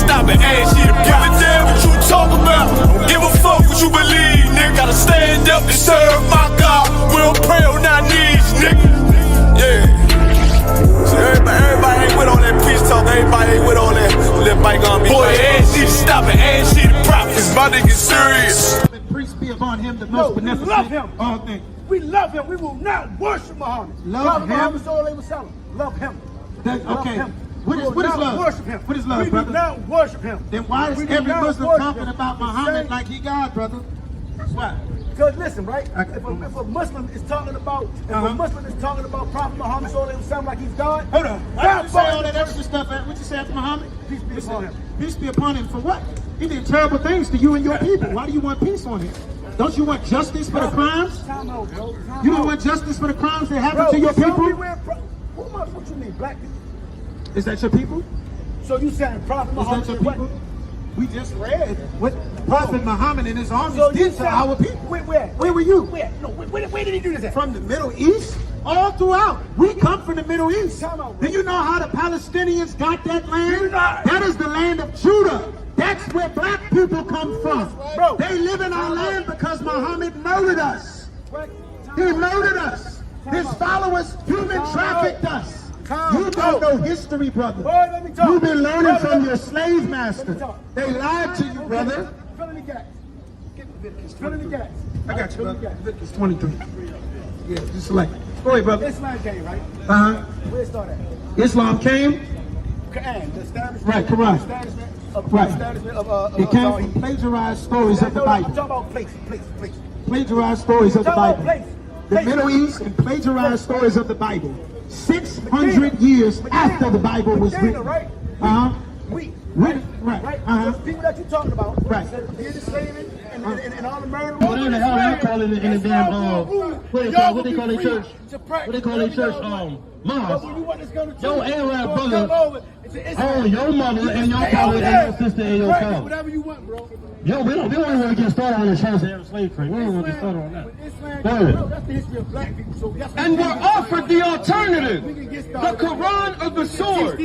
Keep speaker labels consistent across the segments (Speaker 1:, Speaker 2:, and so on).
Speaker 1: stop and ask you to give a damn what you talk about. Don't give a fuck what you believe, nigga. Gotta stand up and serve my God. We don't pray on our knees, nigga. Yeah. See, everybody ain't with all that peace talk. Everybody ain't with all that bygone be. Boy, ask you to stop and ask you to profit. It's about to get serious.
Speaker 2: Peace be upon him, the most beneficent.
Speaker 3: We love him.
Speaker 2: All things.
Speaker 3: We love him. We will not worship Muhammad.
Speaker 2: Love him.
Speaker 3: Muhammad's all they were selling. Love him.
Speaker 2: Okay.
Speaker 3: Him.
Speaker 2: What is love?
Speaker 3: Worship him.
Speaker 2: What is love,
Speaker 3: we
Speaker 2: brother?
Speaker 3: We do not worship him.
Speaker 2: Then why is every Muslim talking about Muhammad like he God, brother? Why?
Speaker 3: Because listen, right? If a Muslim is talking about, Prophet Muhammad, so they sound like he's God.
Speaker 2: Hold on. Why did you say all that extra stuff? What you say after Muhammad?
Speaker 3: Peace be upon him.
Speaker 2: Peace be upon him for what? He did terrible things to you and your people. Why do you want peace on him? Don't you want justice for the crimes? You don't want justice for the crimes that happen to your people?
Speaker 3: What you mean, black people?
Speaker 2: Is that your people?
Speaker 3: So you saying Prophet Muhammad?
Speaker 2: Is that your people? We just read what Prophet Muhammad and his armies did to our people. Where were you?
Speaker 3: Where did he do this at?
Speaker 2: From the Middle East? All throughout. We come from the Middle East. Do you know how the Palestinians got that land? That is the land of Judah. That's where black people come from. Bro, they live in our land because Muhammad murdered us. He murdered us. His followers human trafficked us. You don't know history, brother. You've been learning from your slave master. They lied to you, brother.
Speaker 3: Fill in the gaps. Fill in the gaps.
Speaker 2: I got you, brother. Leviticus 23. Yeah, just select. Go ahead, brother.
Speaker 3: Islam came, right? Where it started at?
Speaker 2: Islam came?
Speaker 3: Quran, the establishment.
Speaker 2: Right, Quran. Right. It came from plagiarized stories of the Bible.
Speaker 3: I'm talking about place.
Speaker 2: Plagiarized stories of the Bible. The Middle East and plagiarized stories of the Bible. 600 years after the Bible was written.
Speaker 3: Right?
Speaker 2: Right.
Speaker 3: Those people that you're talking about. Right. Did the slaving and all the murder.
Speaker 4: What the hell are you calling it in the damn what they call their church? What they call their church? Mosque. Your Arab brother own your mother and your father and your sister and your father.
Speaker 3: Whatever you want, bro.
Speaker 4: Yo, we don't want to get started on the transatlantic slave trade. We don't want to get started on that.
Speaker 3: That's the history of black people. So
Speaker 4: and we're offered the alternative, the Quran or the sword.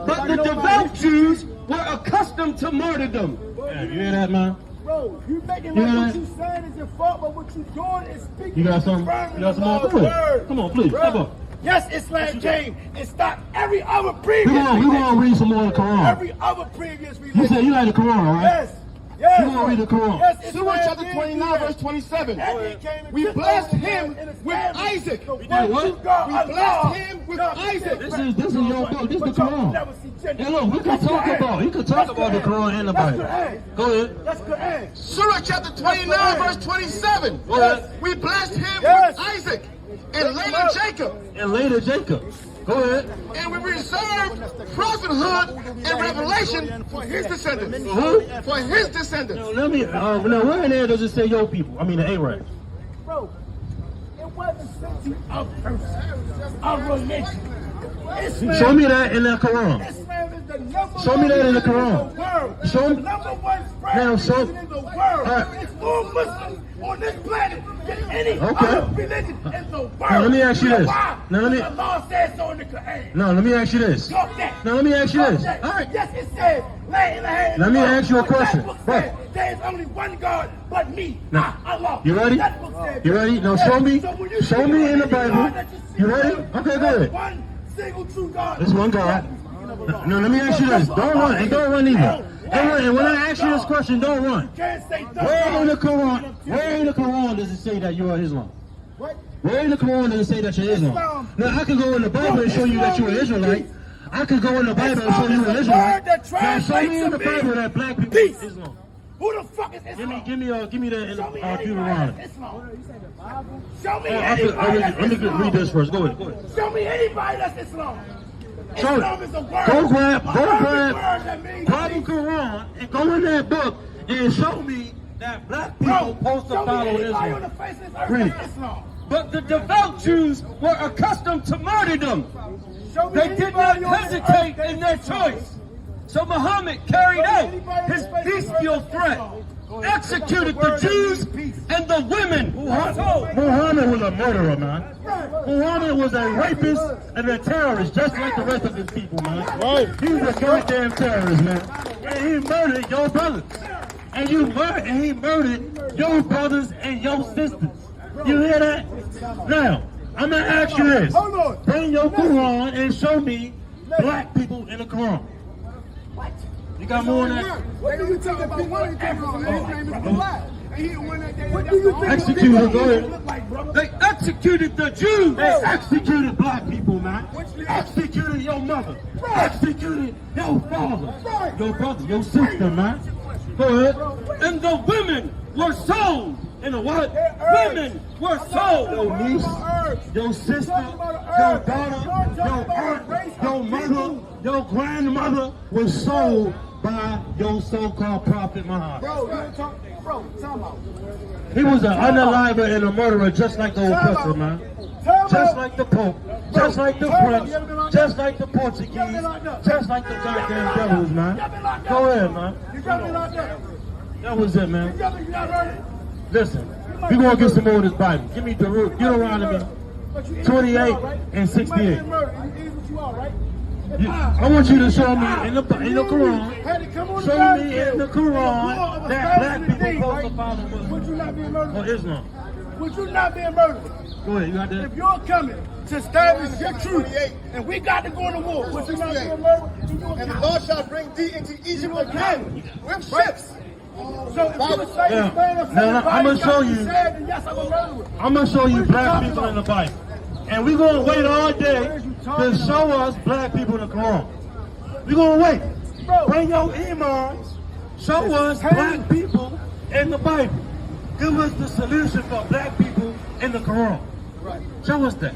Speaker 4: But the devout Jews were accustomed to martyrdom. Yeah, you hear that, man?
Speaker 3: Bro, you making like what you saying is your fault, but what you doing is speaking.
Speaker 4: You got something? You got some more? Come on, please. Step up.
Speaker 3: Yes, Islam came and stopped every other previous.
Speaker 4: We gonna read some more of the Quran.
Speaker 3: Every other previous religion.
Speaker 4: You said you like the Quran, right?
Speaker 3: Yes. Yes.
Speaker 4: You gonna read the Quran?
Speaker 3: Yes,
Speaker 5: Surah chapter 29, verse 27. We blessed him with Isaac.
Speaker 4: We blessed
Speaker 5: him with Isaac.
Speaker 4: This is your book. This is the Quran. Hey, look, we can talk about. You can talk about the Quran and the Bible. Go ahead.
Speaker 3: That's Quran.
Speaker 5: Surah chapter 29, verse 27. We blessed him with Isaac and later Jacob.
Speaker 4: Go ahead.
Speaker 5: And we reserved prophethood and revelation for his descendants. For his descendants.
Speaker 4: Now, where in there does it say your people? I mean the Arabs.
Speaker 3: Bro, it wasn't something of person, of religion.
Speaker 4: Show me that in the Quran. Show me that in the Quran. Show me. Now, show.
Speaker 3: In the world. It's more Muslims on this planet than any other religion in the world.
Speaker 4: Now, let me ask you this.
Speaker 3: The law says so in the Quran.
Speaker 4: No, let me ask you this. Now, let me ask you this. All right.
Speaker 3: Yes, it says.
Speaker 4: Let me ask you a question.
Speaker 3: There is only one God but me.
Speaker 4: Now,
Speaker 3: Allah.
Speaker 4: you ready? You ready? Now, show me in the Bible. You ready? Okay, go ahead.
Speaker 3: One single true God.
Speaker 4: There's one God. Now, let me ask you this. Don't run. And don't run either. Don't run. And when I ask you this question, don't run. Where in the Quran does it say that you are Islam?
Speaker 3: What?
Speaker 4: Where in the Quran does it say that you're Islam? Now, I can go in the Bible and show you that you're an Israelite. I could go in the Bible and show you an Israelite. Now, show me in the Bible that black people are Islam.
Speaker 3: Who the fuck is Islam?
Speaker 4: Give me that in the Deuteronomy.
Speaker 3: Show me anybody that's
Speaker 4: Let me
Speaker 3: Islam.
Speaker 4: read this first. Go ahead.
Speaker 3: Show me anybody that's Islam.
Speaker 4: Show
Speaker 3: Islam is a word.
Speaker 4: Go grab the
Speaker 3: Quran
Speaker 4: Quran and go in that book and show me that black people supposed to follow Islam. Read. But the devout Jews were accustomed to martyrdom. They did not hesitate in their choice. So Muhammad carried out his bestial threat executed the Jews and the women. Muhammad was a murderer, man. Muhammad was a rapist and a terrorist, just like the rest of his people, man. He was a goddamn terrorist, man. And he murdered your brothers. And he murdered your brothers and your sisters. You hear that? Now, I'm going to ask you this. Bring your Quran and show me black people in the Quran.
Speaker 3: What?
Speaker 4: You got more than that?
Speaker 3: What do you think about one his name is black? And he won that day. What do you think
Speaker 4: Executed, go ahead. They executed the Jews. They executed black people, man. Executed your mother. Executed your father. Your brother, your sister, man. Go ahead. And the women were sold. In the what? Women were sold. Your niece, your sister, your daughter, your aunt, your mother, your grandmother was sold by your so-called prophet Muhammad.
Speaker 3: Time out.
Speaker 4: He was an unaliver and a murderer just like the oppressor, man. Just like the Pope, just like the French, just like the Portuguese, just like the goddamn devils, man. Go ahead, man.
Speaker 3: You got me locked up.
Speaker 4: That was it, man.
Speaker 3: You got me.
Speaker 4: Listen, we're going to get some more of this Bible. Give me Deuteronomy 28 and 68. I want you to show me in the Quran, show me in the Quran that black people supposed to follow Muslims or Islam.
Speaker 3: Would you not be a murderer?
Speaker 4: Go ahead, you got that?
Speaker 3: If you're coming to establish your truth, and we got to go to war, would you not be a murderer?
Speaker 5: And the Lord shall bring thee into Egypt again with ships.
Speaker 3: So if you would say
Speaker 4: now I'm gonna show you.
Speaker 3: Yes, I'm a murderer.
Speaker 4: I'm gonna show you black people in the Bible, and we're gonna wait all day to show us black people in the Quran. We're gonna wait. Bring your imams. Show us black people in the Bible. Give us the solution for black people in the Quran. Show us that.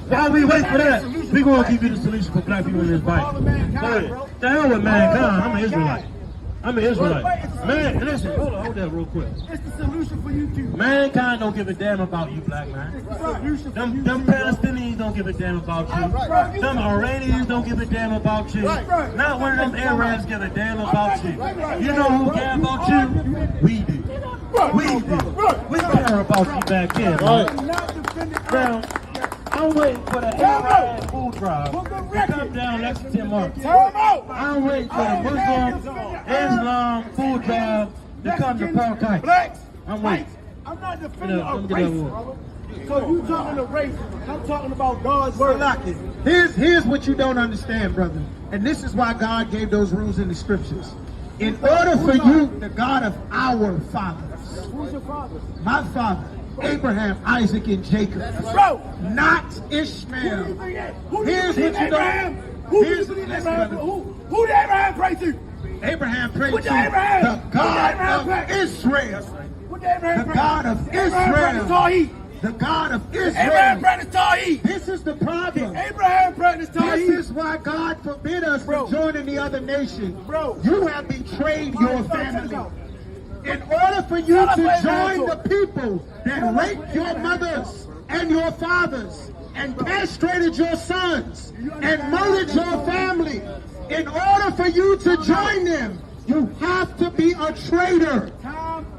Speaker 4: While we wait for that, we're gonna give you the solution for black people in this Bible. Go ahead. The hell with mankind. I'm an Israelite. I'm an Israelite. Man, listen, hold that real quick.
Speaker 3: It's the solution for you too.
Speaker 4: Mankind don't give a damn about you, black man. Them Palestinians don't give a damn about you. Them Iranians don't give a damn about you. Not one of them Arabs give a damn about you. You know who care about you? We do. We do. We care about you back here, man. Now, I'm waiting for the Arab food drive to come down next 10 months. I'm waiting for the Muslim, Islam food drive to come to Paradise. I'm waiting.
Speaker 3: I'm not defending a race, brother. So you talking to race, I'm talking about God's word.
Speaker 2: Here's what you don't understand, brother. And this is why God gave those rules in the scriptures. In order for you, the God of our fathers.
Speaker 3: Who's your father?
Speaker 2: My father. Abraham, Isaac, and Jacob.
Speaker 3: Bro,
Speaker 2: not Ishmael.
Speaker 3: Here's what you know. Who did Abraham pray to?
Speaker 2: Abraham prayed to the God of Israel. The God of Israel. The God of Israel.
Speaker 3: Abraham practiced Tawheed.
Speaker 2: This is the problem.
Speaker 3: Abraham practiced Tawheed.
Speaker 2: This is why God forbid us from joining the other nations. You have betrayed your family. In order for you to join the people that raped your mothers and your fathers and castrated your sons and murdered your family, in order for you to join them, you have to be a traitor.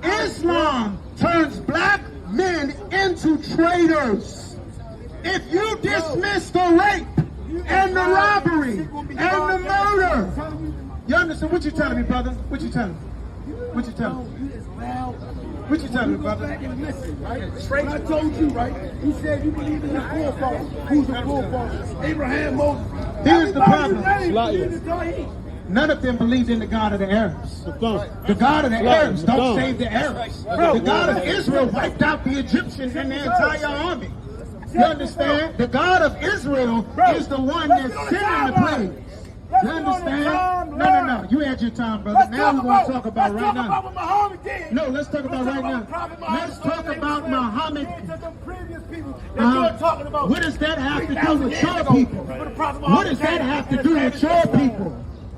Speaker 2: Islam turns black men into traitors. If you dismiss the rape and the robbery and the murder, you understand what you're telling me, brother? What you telling me? What you telling me? What you telling me, brother?
Speaker 3: When I told you, right? You said you believe in the forefathers. Who's the forefathers? Abraham, Moses.
Speaker 2: Here's the problem. None of them believed in the God of the Arabs. The God of the Arabs don't save the Arabs. The God of Israel wiped out the Egyptians and their entire army. You understand? The God of Israel is the one that's sending the plagues. You understand? No. You had your time, brother. Now we're going to talk about right now. No, let's talk about right now. Let's talk about Muhammad. What does that have to do with your people? What does that have to do with your people?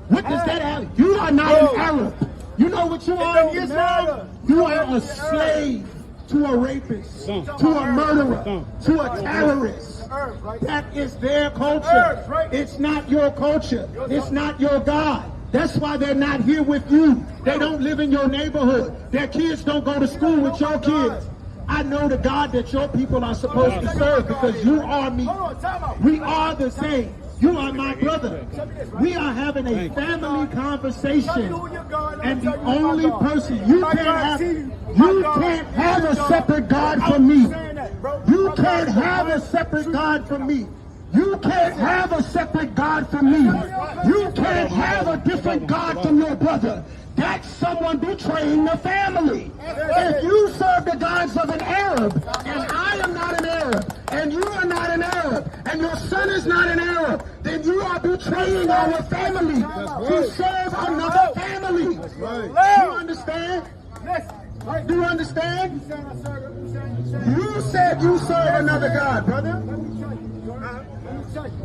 Speaker 2: What does that have? You are not an Arab. You know what you are in Islam? You are a slave to a rapist, to a murderer, to a terrorist. That is their culture. It's not your culture. It's not your God. That's why they're not here with you. They don't live in your neighborhood. Their kids don't go to school with your kids. I know the God that your people are supposed to serve because you are me. We are the same. You are my brother. We are having a family conversation. And the only person you can't have a separate God from me. You can't have a separate God from me. You can't have a separate God from me. You can't have a different God from your brother. That's someone betraying the family. If you serve the gods of an Arab, and I am not an Arab, and you are not an Arab, and your son is not an Arab, then you are betraying our family to serve another family. Do you understand? Do you understand? You said you serve another God, brother.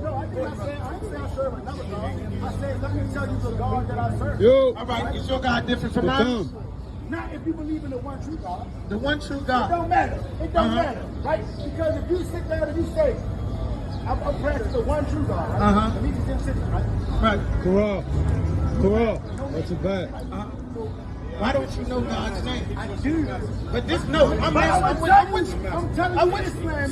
Speaker 3: No, I didn't say I serve another God. I said, let me tell you the God that I serve.
Speaker 2: All right, is your God different from ours?
Speaker 3: Not if you believe in the one true God.
Speaker 2: The one true God.
Speaker 3: It don't matter. It don't matter, right? Because if you sit down and you say, I'm praying the one true God, right? And he's in city, right?
Speaker 2: Right.
Speaker 6: Quran. That's a bad.
Speaker 2: Why don't you know God's name?
Speaker 3: I do.
Speaker 2: But this, no, I'm
Speaker 3: telling you this, man.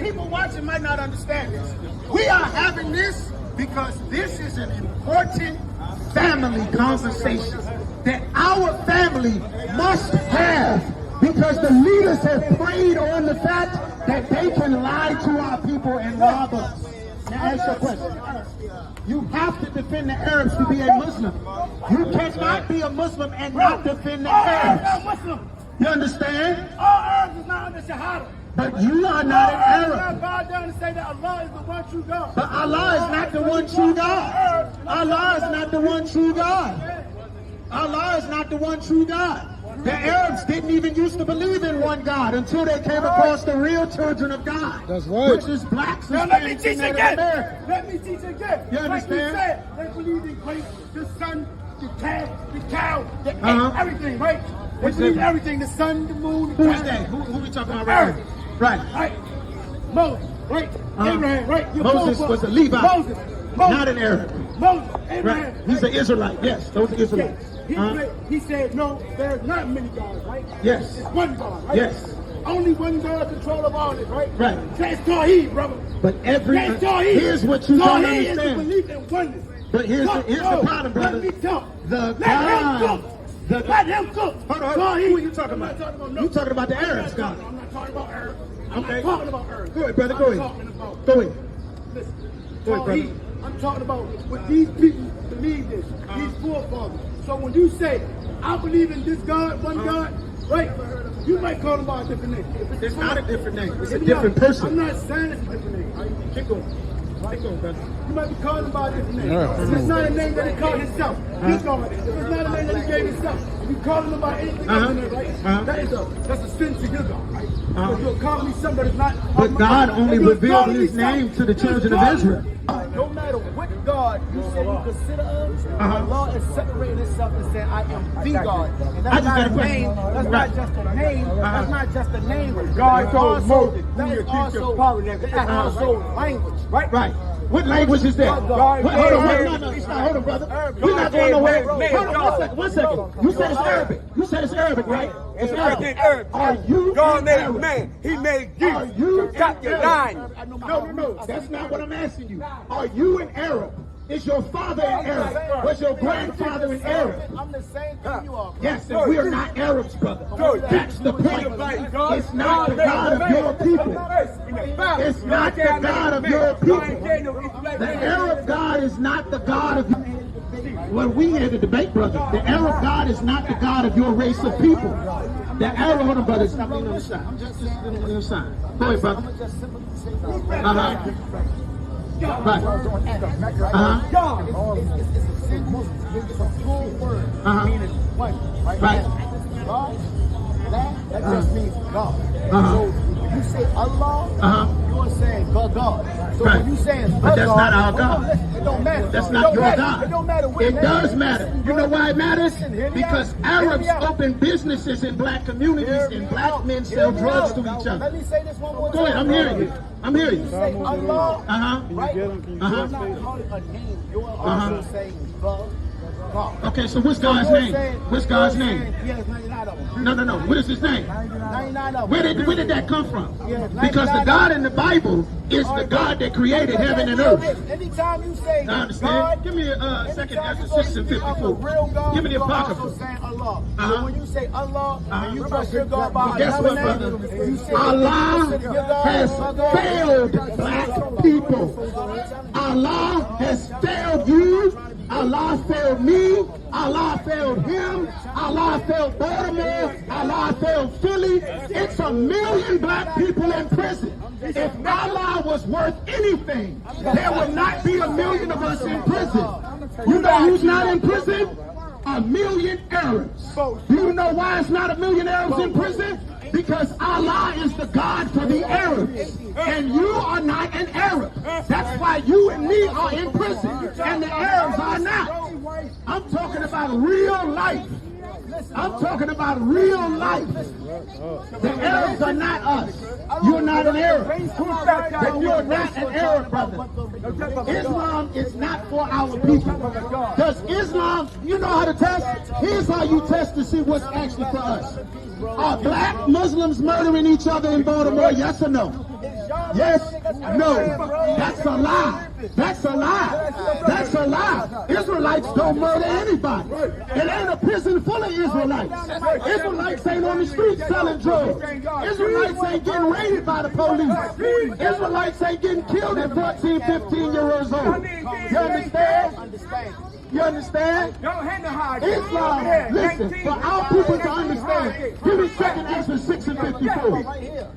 Speaker 2: People watching might not understand this. We are having this because this is an important family conversation that our family must have because the leaders have preyed on the fact that they can lie to our people and rob us. Now ask your question. You have to defend the Arabs to be a Muslim. You cannot be a Muslim and not defend the Arabs. You understand?
Speaker 3: All Arabs is not under Shahada.
Speaker 2: But you are not an Arab.
Speaker 3: Not bow down and say that Allah is the one true God.
Speaker 2: But Allah is not the one true God. Allah is not the one true God. Allah is not the one true God. The Arabs didn't even used to believe in one God until they came across the real children of God.
Speaker 6: That's right.
Speaker 2: Which is blacks and
Speaker 3: let me
Speaker 2: Hispanics
Speaker 3: teach
Speaker 2: and Native
Speaker 3: again.
Speaker 2: Americans.
Speaker 3: Let me teach again.
Speaker 2: You understand?
Speaker 3: Like you said, they believe in grace, the sun, the cow, the everything, right? They believe in everything, the sun, the moon, the
Speaker 2: Who is that? Who we talking about right now? Right.
Speaker 3: Moses, right? Abraham, right?
Speaker 2: Moses was a Levite,
Speaker 3: Moses.
Speaker 2: not an Arab.
Speaker 3: Moses, Abraham.
Speaker 2: Right. He's an Israelite. Yes, those are Israelites.
Speaker 3: He said, no, there's not many gods, right?
Speaker 2: Yes.
Speaker 3: It's one God, right?
Speaker 2: Yes.
Speaker 3: Only one God control of all this, right?
Speaker 2: Right.
Speaker 3: That's Tawheed, brother.
Speaker 2: But
Speaker 3: That's Tawheed.
Speaker 2: here's what you don't
Speaker 3: Tawheed is the
Speaker 2: understand.
Speaker 3: belief in oneness.
Speaker 2: But here's the problem, brother.
Speaker 3: Let me talk.
Speaker 2: The
Speaker 3: Let
Speaker 2: God.
Speaker 3: him cook. Let him cook.
Speaker 2: Hold on.
Speaker 3: Tawheed.
Speaker 2: Who are you talking about? You talking about the Arabs, God?
Speaker 3: I'm not talking about Arabs. I'm
Speaker 2: Okay.
Speaker 3: not talking about Arabs.
Speaker 2: Go ahead, brother. Go ahead.
Speaker 3: I'm talking about,
Speaker 2: Go ahead.
Speaker 3: listen,
Speaker 2: Go ahead, brother.
Speaker 3: Tawheed. I'm talking about what these people believe this. These forefathers. So when you say, I believe in this God, one God, right? You might call him by a different name.
Speaker 2: It's not a different name. It's a different person.
Speaker 3: I'm not saying it's a different name. Right? Keep going. Keep going, brother. You might be calling him by a different name. If it's not a name that he called himself, keep going. If it's not a name that he gave himself, if you call him by anything other than right? That's a sin to your God, right? Because you'll call me something that's not.
Speaker 2: But God only revealed his name to the children of Israel.
Speaker 3: No matter what God you say you consider of, Allah is separating itself and saying, I am the God. And that's not a name, that's not just a name, that's not just a name. God told Moses, that is also language, right?
Speaker 2: Right. What language is that? Hold on, hold on, brother. We're not going nowhere. Hold on, one second. You said it's Arabic. You said it's Arabic, right? It's Arabic. Are you
Speaker 7: God made a
Speaker 2: Arab?
Speaker 7: man. He made you.
Speaker 2: Are you
Speaker 7: Got your line.
Speaker 2: No. That's not what I'm asking you. Are you an Arab? Is your father an Arab? Was your grandfather an Arab?
Speaker 3: I'm the same thing you are.
Speaker 2: Yes, and we are not Arabs, brother. That's the point. It's not the God of your people. It's not the God of your people. The Arab God is not the God of... Well, we had a debate, brother. The Arab God is not the God of your race of people. The Arab... Hold on, brother. Stop being on the side. I'm just on the side. Go ahead, brother. Right.
Speaker 3: God is a symbol, it's a full word, meaning one, right? God, that just means God. So when you say Allah, you you're saying God. So
Speaker 2: Right.
Speaker 3: when you saying
Speaker 2: But that's not our
Speaker 3: hold
Speaker 2: God.
Speaker 3: on, listen, it don't matter.
Speaker 2: That's
Speaker 3: It
Speaker 2: not
Speaker 3: don't
Speaker 2: your
Speaker 3: matter.
Speaker 2: God.
Speaker 3: It don't matter.
Speaker 2: It does matter. You know why it matters?
Speaker 3: Listen, hear me
Speaker 2: Because
Speaker 3: out. Hear me
Speaker 2: Arabs
Speaker 3: out.
Speaker 2: open businesses in black communities and black men sell drugs to each
Speaker 3: Let
Speaker 2: other.
Speaker 3: me say this one more time.
Speaker 2: Go ahead, I'm hearing you. I'm hearing you.
Speaker 3: Say Allah,
Speaker 2: Uh-huh.
Speaker 3: right? You're
Speaker 2: Uh-huh.
Speaker 3: not calling a name. You're also saying God.
Speaker 2: Okay, so what's God's name? What's God's name?
Speaker 3: He has 99 of them.
Speaker 2: No. What is his name?
Speaker 3: 99 of them.
Speaker 2: Where did that come from? Because the God in the Bible is the God that created heaven and earth.
Speaker 3: Anytime you say
Speaker 2: I understand.
Speaker 3: God,
Speaker 2: Give me a second.
Speaker 3: anytime
Speaker 2: That's
Speaker 3: you
Speaker 2: a
Speaker 3: go speak of a
Speaker 2: 654.
Speaker 3: real God,
Speaker 2: Give me the
Speaker 3: you're
Speaker 2: apocryphal.
Speaker 3: also saying Allah.
Speaker 2: Uh-huh.
Speaker 3: So when you say Allah, and you trust your God by
Speaker 2: Guess
Speaker 3: another
Speaker 2: what, brother?
Speaker 3: name, you say
Speaker 2: Allah
Speaker 3: your God
Speaker 2: has
Speaker 3: is Allah.
Speaker 2: failed black people. Allah has failed you. Allah failed me. Allah failed him. Allah failed Baltimore. Allah failed Philly. It's 1 million black people in prison. If Allah was worth anything, there would not be 1 million of us in prison. You know who's not in prison? 1 million Arabs. You know why it's not 1 million Arabs in prison? Because Allah is the God for the Arabs. And you are not an Arab. That's why you and me are in prison. And the Arabs are not. I'm talking about real life. I'm talking about real life. The Arabs are not us. You're not an Arab. But you're not an Arab, brother. Islam is not for our people. Does Islam, you know how to test? Here's how you test to see what's actually for us. Are black Muslims murdering each other in Baltimore? Yes or no? Yes, no. That's a lie. That's a lie. That's a lie. Israelites don't murder anybody. It ain't a prison full of Israelites. Israelites ain't on the street selling drugs. Israelites ain't getting raided by the police. Israelites ain't getting killed at 14, 15 years old. You understand? You understand? Islam, listen, for our people to understand, give me 2nd Ezra 6 and 54.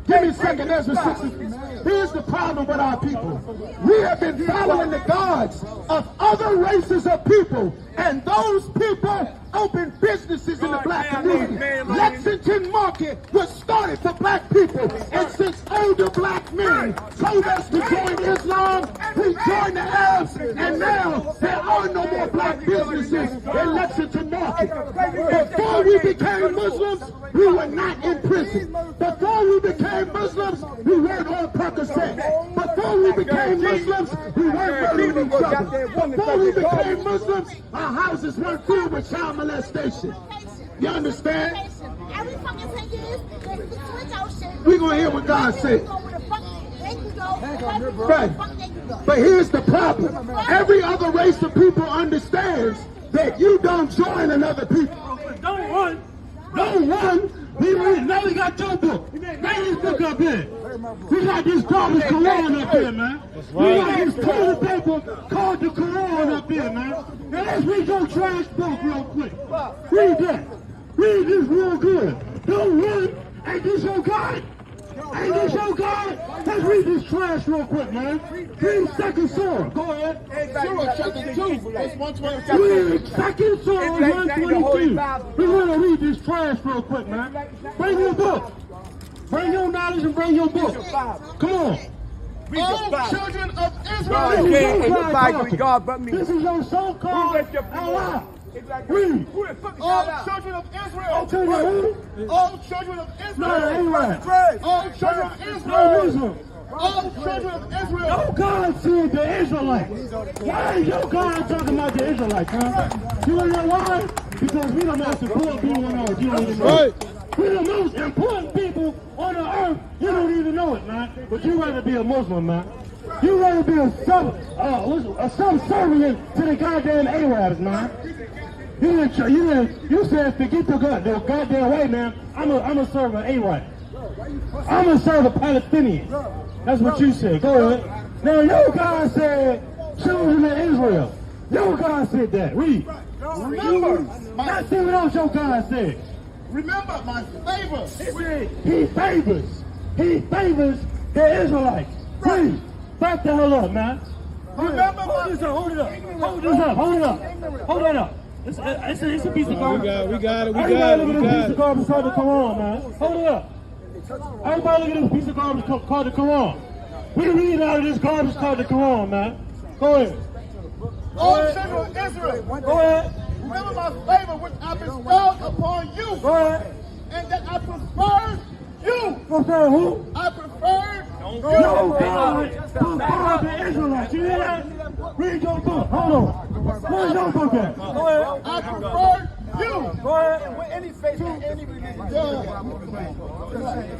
Speaker 2: Give me 2nd Ezra 6 and 54. Here's the problem with our people. We have been following the gods of other races of people, and those people open businesses in the black community. Lexington Market was started for black people, and since older black men told us to join Islam, we joined the Arabs, and now there are no more black businesses in Lexington Market. Before we became Muslims, we were not in prison. Before we became Muslims, we weren't on Percocet. Before we became Muslims, we weren't murdering each other. Before we became Muslims, our houses weren't filled with child molestation. You understand?
Speaker 6: Every fucking thing is, switch out shit.
Speaker 2: We're going to hear what God said. Right. But here's the problem. Every other race of people understands that you don't join another people.
Speaker 4: Don't run. We now we got your book. Bring this book up here. We got this garbage Quran up here, man. We got this toilet paper called the Quran up here, man. Now let's read your trash book real quick. Read that. Read this real good. Don't run. Ain't this your God? Ain't this your God? Let's read this trash real quick, man. Read 2nd Surah. Go ahead.
Speaker 5: Surah chapter 2, verse 122.
Speaker 4: Read 2nd Surah 122. We're going to read this trash real quick, man. Bring your book. Bring your knowledge and bring your book. Come on.
Speaker 5: All children of
Speaker 7: God
Speaker 5: Israel.
Speaker 7: can't anybody God but me.
Speaker 4: This is your so-called Allah. Read.
Speaker 5: All children of Israel.
Speaker 4: I'll tell you who.
Speaker 5: All children of
Speaker 4: No,
Speaker 5: Israel.
Speaker 4: Arab.
Speaker 5: All children of
Speaker 4: No,
Speaker 5: Israel.
Speaker 4: Islam.
Speaker 5: All children of Israel.
Speaker 4: Your God said the Israelites. Why is your God talking about the Israelites, huh? You wanna know why? Because we the most important people on earth. You don't even know it. We the most important people on the earth. You don't even know it, man. But you rather be a Muslim, man. You rather be a subservient to the goddamn Arabs, man. You said forget the goddamn white man. I'm a serve an Arab. I'm gonna serve a Palestinian. That's what you said. Go ahead. Now your God said children of Israel. Your God said that. Read.
Speaker 5: Remember,
Speaker 4: Not see what else your God said.
Speaker 5: remember my favor.
Speaker 4: He favors the Israelites. Read. Back the hell up, man.
Speaker 5: Remember
Speaker 4: Hold
Speaker 5: my
Speaker 4: this up. Hold it up. Hold this up. Hold it up. Hold that up. It's a piece of garbage.
Speaker 3: We got it.
Speaker 4: Everybody look at this piece of garbage called the Quran, man. Hold it up. Everybody look at this piece of garbage called the Quran. We read out of this garbage called the Quran, man. Go ahead.
Speaker 3: All children of Israel,
Speaker 4: Go ahead.
Speaker 3: remember my favor which I bestowed upon you.
Speaker 4: Go ahead.
Speaker 3: And that I preferred you.
Speaker 4: Prefer who?
Speaker 3: I preferred you.
Speaker 4: Yo, God, prefer the Israelites. You hear that? Read your book. Hold on. Where's your book at? Go ahead.
Speaker 3: I preferred you.
Speaker 4: Go ahead.
Speaker 7: With any faith and any religion.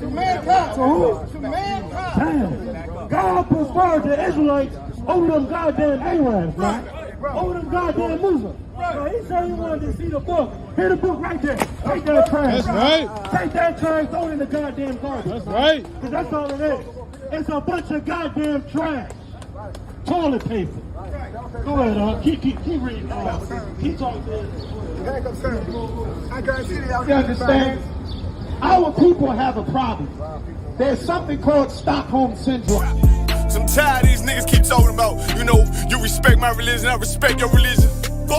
Speaker 3: To mankind.
Speaker 4: To who?
Speaker 3: To mankind.
Speaker 4: Damn. God preferred the Israelites over them goddamn Arabs, man. Over them goddamn Muslims. Bro, he said he wanted to see the book. Here the book right there. Take that trash.
Speaker 3: That's right.
Speaker 4: Take that trash, throw it in the goddamn garbage.
Speaker 3: That's right.
Speaker 4: Because that's all it is. It's a bunch of goddamn trash. Toilet paper. Go ahead, keep reading. Keep talking to us.
Speaker 2: You understand? Our people have a problem. There's something called Stockholm Syndrome.
Speaker 1: I'm tired of these niggas keep talking about, you know, you respect my religion, I respect your religion.